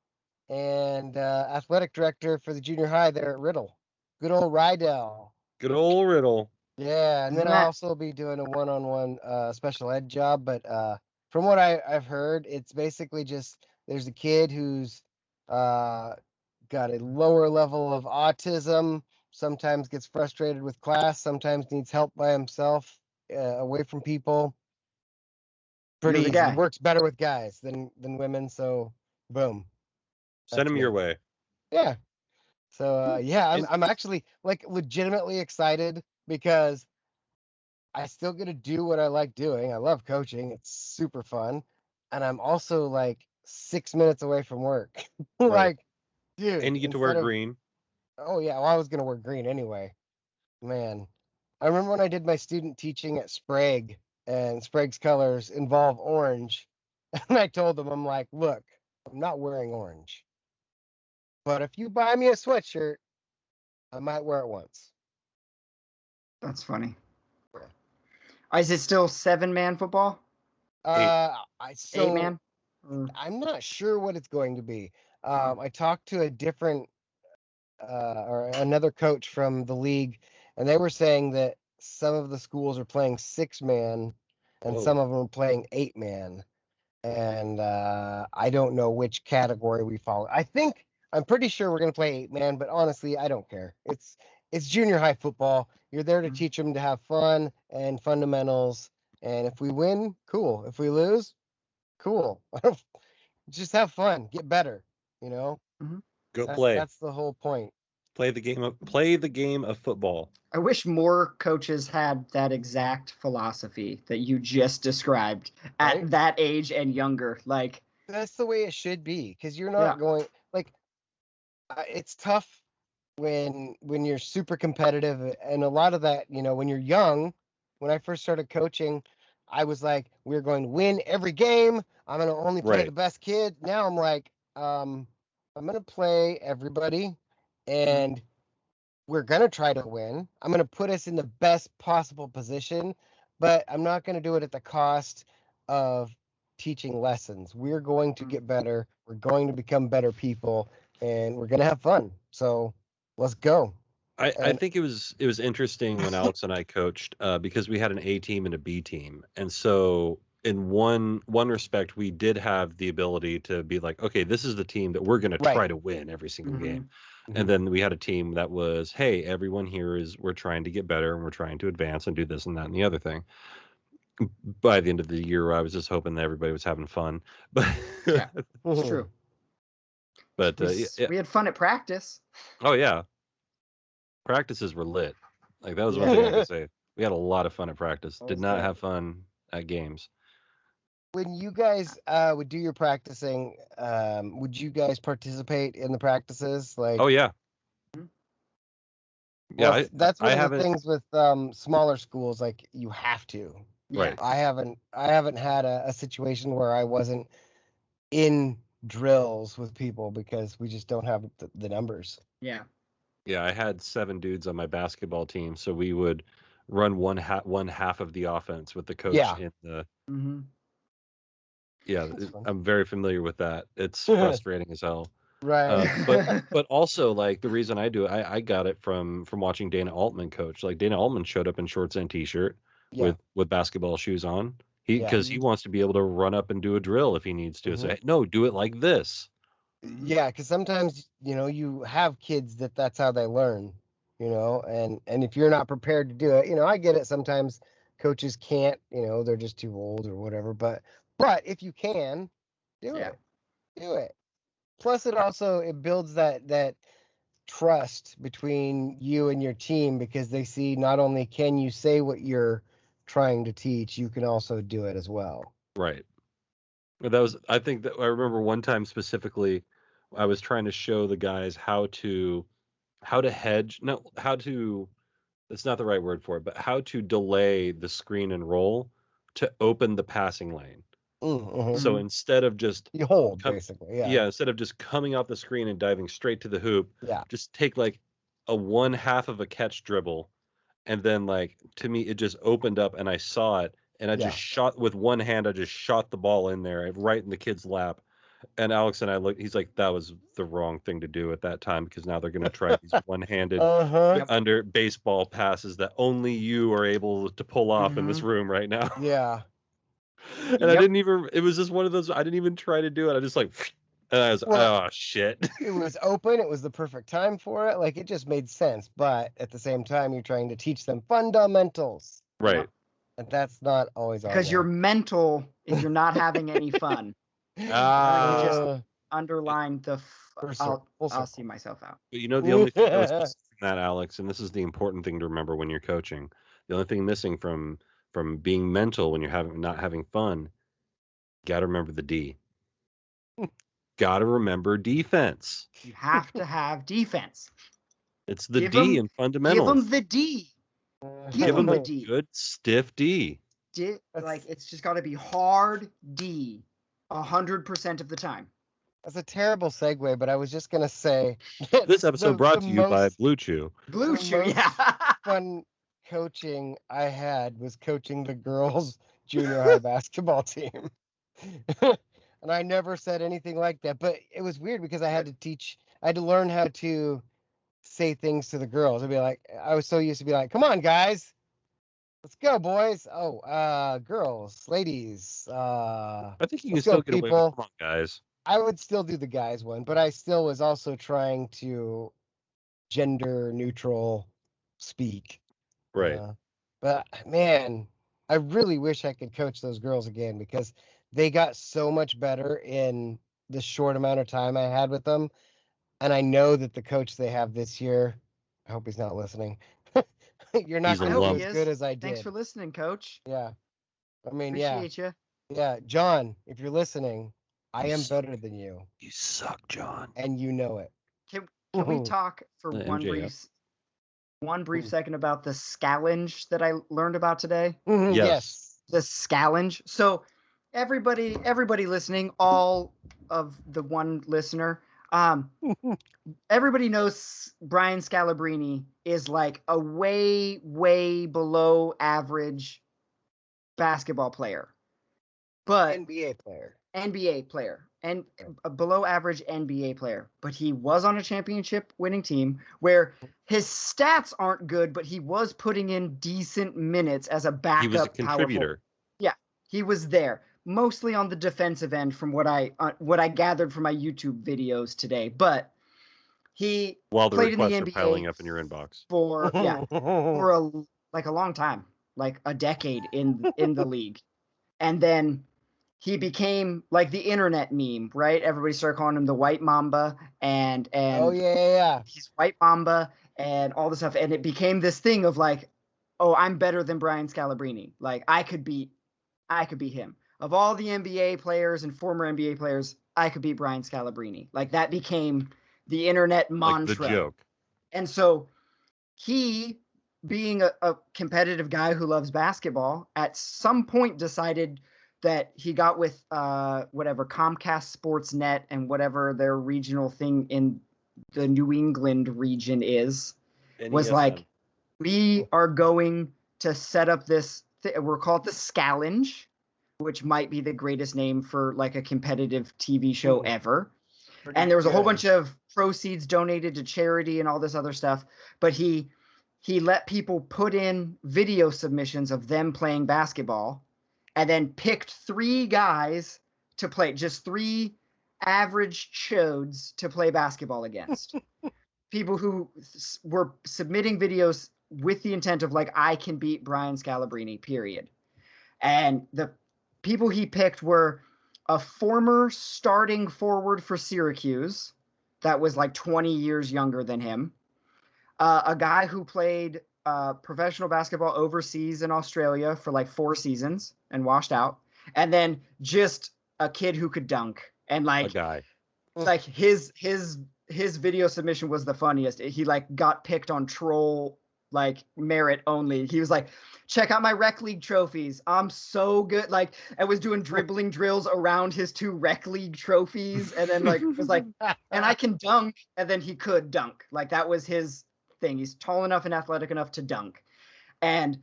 and athletic director for the junior high there at Riddle. Good old Rydell. Good old Riddle. Yeah, and then Isn't I'll that also be doing a one-on-one special ed job. But from what I've heard, it's basically just there's a kid who's uh, got a lower level of autism, sometimes gets frustrated with class, sometimes needs help by himself, away from people. Pretty you're the easy. guy? Works better with guys than women, so boom. Send That's him me. your way. Yeah. So yeah, And I'm actually like legitimately excited because I still get to do what I like doing. I love coaching. It's super fun. And I'm also like 6 minutes away from work. right. Like, dude, And you get to wear instead of, green. oh yeah, well, I was gonna wear green anyway. Man. I remember when I did my student teaching at Sprague, and Sprague's colors involve orange. And I told them, I'm like, look, I'm not wearing orange. But if you buy me a sweatshirt, I might wear it once. That's funny. Yeah. Is it still 7-man football? Eight. So 8-man? I'm not sure what it's going to be. I talked to a different or another coach from the league, and they were saying that some of the schools are playing 6-man and some Whoa. of them are playing 8-man. And I don't know which category we fall. I'm pretty sure we're going to play 8-man, but honestly, I don't care. It's junior high football. You're there to Mhm. teach them to have fun and fundamentals. And if we win, cool. If we lose, cool. Just have fun, get better. You know, Go that's play. that's the whole point. Play the game of football. I wish more coaches had that exact philosophy that you just described Right? at that age and younger. Like, That's the way it should be, because you're yeah, not going like it's tough when you're super competitive, and a lot of that, when you're young. When I first started coaching, I was like, we're going to win every game. I'm going to only play the Right. best kid. Now I'm like, I'm going to play everybody, and we're going to try to win. I'm going to put us in the best possible position, but I'm not going to do it at the cost of teaching lessons. We're going to get better. We're going to become better people, and we're going to have fun. So let's go. I And think it was interesting when Alex and I coached because we had an A team and a B team, and so in one respect we did have the ability to be like, okay, this is the team that we're going to right. try to win every single game, and Mhm. then we had a team that was, hey, everyone here we're trying to get better and we're trying to advance and do this and that and the other thing. By the end of the year, I was just hoping that everybody was having fun, but yeah, it's true. but We had fun at practice. oh yeah, practices were lit. Like that was one thing I Yeah. could say. We had a lot of fun at practice. Did Always not did. have fun at games. When you guys would do your practicing, would you guys participate in the practices? Like, Oh yeah, yeah. well, I that's one I of the haven't. things with smaller schools. Like, you have to. Yeah. Right. I haven't had a situation where I wasn't in drills with people because we just don't have the numbers. Yeah. Yeah, I had 7 dudes on my basketball team, so we would run one half of the offense with the coach Yeah, in the. Mm-hmm. Yeah, that's fun. I'm very familiar with that. It's frustrating as hell. Right. But also like the reason I do it, I got it from watching Dana Altman coach. Like Dana Altman showed up in shorts and t-shirt Yeah. with basketball shoes on. Yeah. Because he wants to be able to run up and do a drill if he needs to. Mhm. Say, no, do it like this. Yeah, because sometimes you have kids that's how they learn, and if you're not prepared to do it, I get it. Sometimes coaches can't, they're just too old or whatever. But if you can, do Yeah. it, do it. Plus, it builds that trust between you and your team, because they see not only can you say what you're trying to teach, you can also do it as well. Right. I think that I remember one time specifically, I was trying to show the guys how to hedge. No, how to, that's not the right word for it, but how to delay the screen and roll to open the passing lane. Mm-hmm. So instead of just You hold, basically. Yeah. instead of just coming off the screen and diving straight to the hoop, Yeah. just take like a 1/2 of a catch dribble, and then like to me it just opened up and I saw it, and I just shot with one hand. I just shot the ball in there right in the kid's lap. And Alex and I look. He's like, that was the wrong thing to do at that time, because now they're going to try these one-handed under baseball passes that only you are able to pull off in this room right now. Yeah. And I didn't even. It was just one of those. I didn't even try to do it. I just like, and I was, oh shit. It was open. It was the perfect time for it. Like, it just made sense. But at the same time, you're trying to teach them fundamentals. Right. And that's not always because you're mental if you're not having any fun. You just underline the. I'll see myself out. But you know, the only thing that was missing from that, Alex, and this is the important thing to remember when you're coaching. The only thing missing from being mental when you're not having fun, got to remember the D. Got to remember defense. You have to have defense. It's the D in fundamentals. Give them the D. Give them the D. Good stiff D. Like, it's just got to be hard D 100% of the time. That's a terrible segue, but I was just gonna say this episode brought to you by Blue Chew. Blue Chew, yeah. Fun coaching I had was coaching the girls' junior high basketball team. And I never said anything like that, but it was weird because I had to learn how to say things to the girls. I was so used to be like, come on, guys, let's go, boys. Oh, girls, ladies. I think you can still get away with, come on, guys. I would still do the guys one, but I still was also trying to gender neutral speak. Right. But man, I really wish I could coach those girls again, because they got so much better in the short amount of time I had with them. And I know that the coach they have this year, I hope he's not listening. You're not going to do as good as I did. Thanks for listening, Coach. Yeah. I mean, Appreciate you. Yeah. John, if you're listening, I am better than you. You suck, John. And you know it. Can we talk for one brief second about the scallenge that I learned about today? Yes. The scallenge. So everybody listening, all of the one listener, everybody knows Brian Scalabrine is like a way, way below average basketball player. But NBA player and a below average NBA player, but he was on a championship winning team where his stats aren't good, but he was putting in decent minutes as a backup. He was a contributor. Yeah, he was there mostly on the defensive end from what I gathered from my YouTube videos today, but he while the played in the requests NBA are piling up in your inbox for a long time, like a decade in the league. And then he became like the internet meme, right? Everybody started calling him the White Mamba, and he's White Mamba and all this stuff. And it became this thing of like, oh, I'm better than Brian Scalabrine. Like I could beat him. Of all the NBA players and former NBA players, I could beat Brian Scalabrine. Like that became the internet mantra. Like the joke. And so he, being a competitive guy who loves basketball, at some point decided that he got with whatever Comcast Sportsnet and whatever their regional thing in the New England region is, was like, we are going to set up this, we're called the Scallenge, which might be the greatest name for like a competitive TV show ever. And there was a whole bunch of proceeds donated to charity and all this other stuff. But he let people put in video submissions of them playing basketball, and then picked 3 guys to play, just 3 average chodes to play basketball against. People who were submitting videos with the intent of like, I can beat Brian Scalabrine, period. And the people he picked were a former starting forward for Syracuse that was like 20 years younger than him, a guy who played professional basketball overseas in Australia for like 4 seasons and washed out, and then just a kid who could dunk. And like, a guy, like his video submission was the funniest. He like got picked on troll like merit only. He was like, check out my rec league trophies. I'm so good. Like, I was doing dribbling drills around his 2 rec league trophies, and then like was like, and I can dunk, and then he could dunk. Like that was his thing. He's tall enough and athletic enough to dunk. And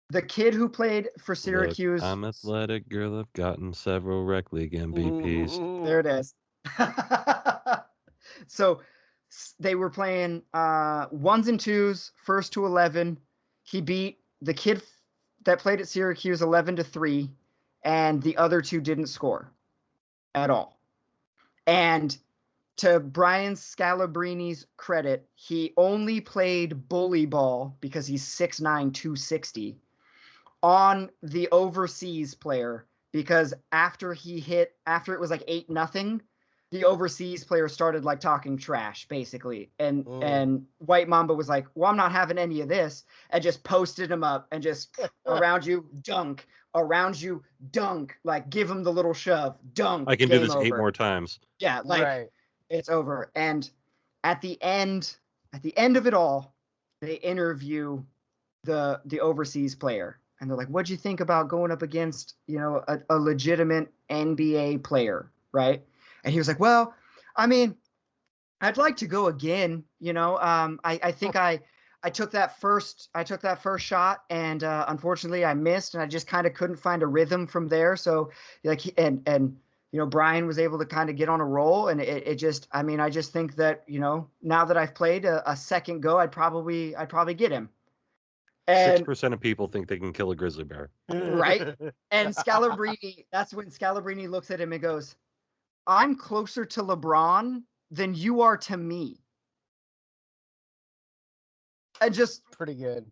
the kid who played for Syracuse. Look, I'm athletic, girl. I've gotten several rec league MVPs. There it is. So they were playing 1s and 2s, 1st to 11. He beat the kid that played at Syracuse 11-3, and the other 2 didn't score at all. And to Brian Scalabrini's credit, he only played bully ball because he's 6'9", 260 on the overseas player, because after it was like 8-0, the overseas player started like talking trash basically. And White Mamba was like, well, I'm not having any of this, and just posted him up and just around you dunk, like give him the little shove, dunk. I can do this over. 8 more times. Yeah, like It's over. And at the end of it all, they interview the overseas player. And they're like, what'd you think about going up against, a legitimate NBA player, right? And he was like, well, I mean, I'd like to go again. I think I took that first shot, and unfortunately I missed, and I just kind of couldn't find a rhythm from there. So like, Brian was able to kind of get on a roll, and I just think that, now that I've played a second go, I'd probably get him. 6% of people think they can kill a grizzly bear. Right. And Scalabrine, that's when Scalabrine looks at him and goes, I'm closer to LeBron than you are to me. And just pretty good.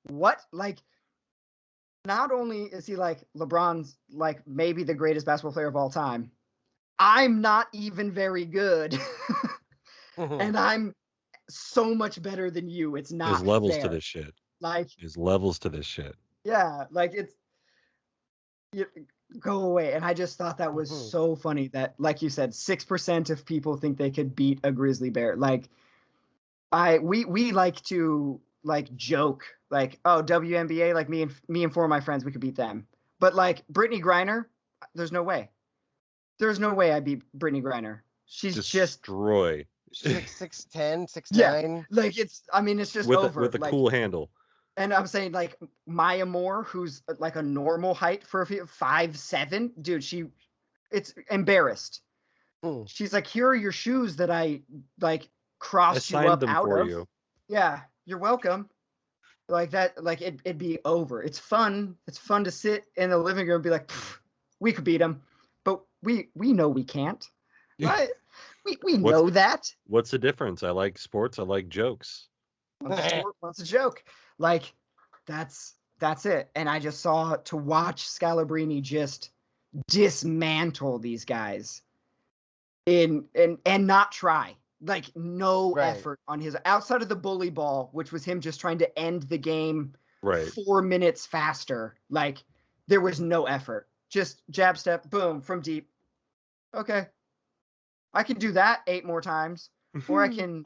What? Like, not only is he like LeBron's like maybe the greatest basketball player of all time, I'm not even very good. And I'm so much better than you. It's not There's levels fair. to this shit. Like, there's levels to this shit. Yeah, like go away. And I just thought that was so funny that, like you said, 6% of people think they could beat a grizzly bear. Like, we like to like joke like, oh, WNBA, like me and 4 of my friends, we could beat them. But like Brittany Griner, there's no way. There's no way I beat Brittany Griner. She's destroy. She's like 6'10", 6'9". Yeah, like it's just with over. With a cool handle. And I'm saying like Maya Moore, who's like a normal height for 5'7", dude, it's embarrassed. She's like, here are your shoes that I like crossed you up out of. You. Yeah, you're welcome. Like that, like it'd be over. It's fun. It's fun to sit in the living room and be like, we could beat them, but we know we can't. Right? We know that. What's the difference? I like sports. I like jokes. What's a joke? Like, that's it. And I just saw to watch Scalabrine just dismantle these guys and not try. Like, no effort on his outside of the bully ball, which was him just trying to end the game 4 minutes faster. Like, there was no effort. Just jab step, boom, from deep. Okay. I can do that 8 more times, or I can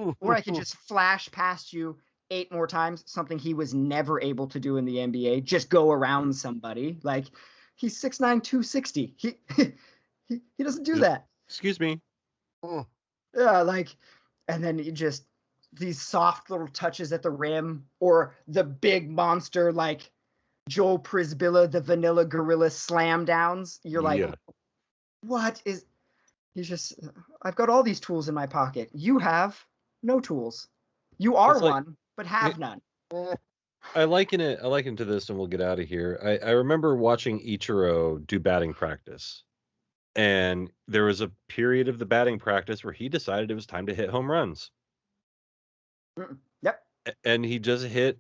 just flash past you 8 more times, something he was never able to do in the NBA. Just go around somebody. Like, he's 6'9", 260. He doesn't do that. Excuse me. Yeah, like, and then these soft little touches at the rim, or the big monster like Joel Prisbilla, the Vanilla Gorilla slam downs. You're like, what is? He's just, I've got all these tools in my pocket. You have no tools. You are one, but have none. I liken to this, and we'll get out of here. I remember watching Ichiro do batting practice, and there was a period of the batting practice where he decided it was time to hit home runs. Yep. And he just hit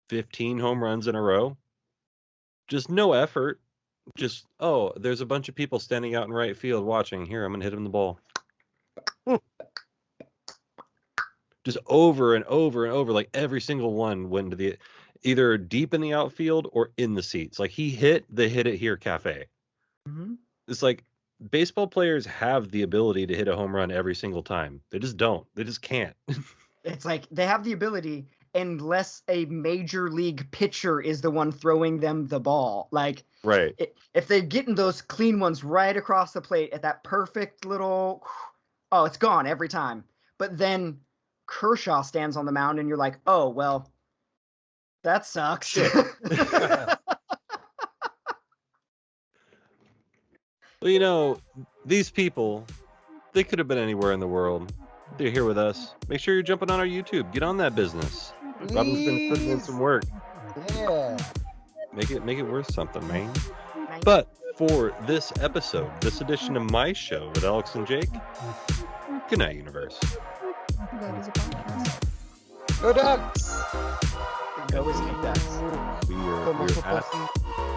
15 home runs in a row. Just no effort. Just, oh, there's a bunch of people standing out in right field watching. Here, I'm going to hit him the ball. Just over and over and over, like every single one went to the either deep in the outfield or in the seats. Like he hit the Hit It Here Cafe. Mm-hmm. It's like baseball players have the ability to hit a home run every single time. They just don't. They just can't. It's like they have the ability unless a major league pitcher is the one throwing them the ball. Like, Right. if they're getting those clean ones right across the plate at that perfect little, oh, it's gone every time. But then Kershaw stands on the mound and you're like, oh, well, that sucks. Well, you know, these people, they could have been anywhere in the world. They're here with us. Make sure you're jumping on our YouTube. Get on that business. Robin's been putting in some work. Yeah. Make it worth something, man. But for this episode, this edition of my show with Alex and Jake, good night, universe. Go Ducks! Go with Ducks. We're at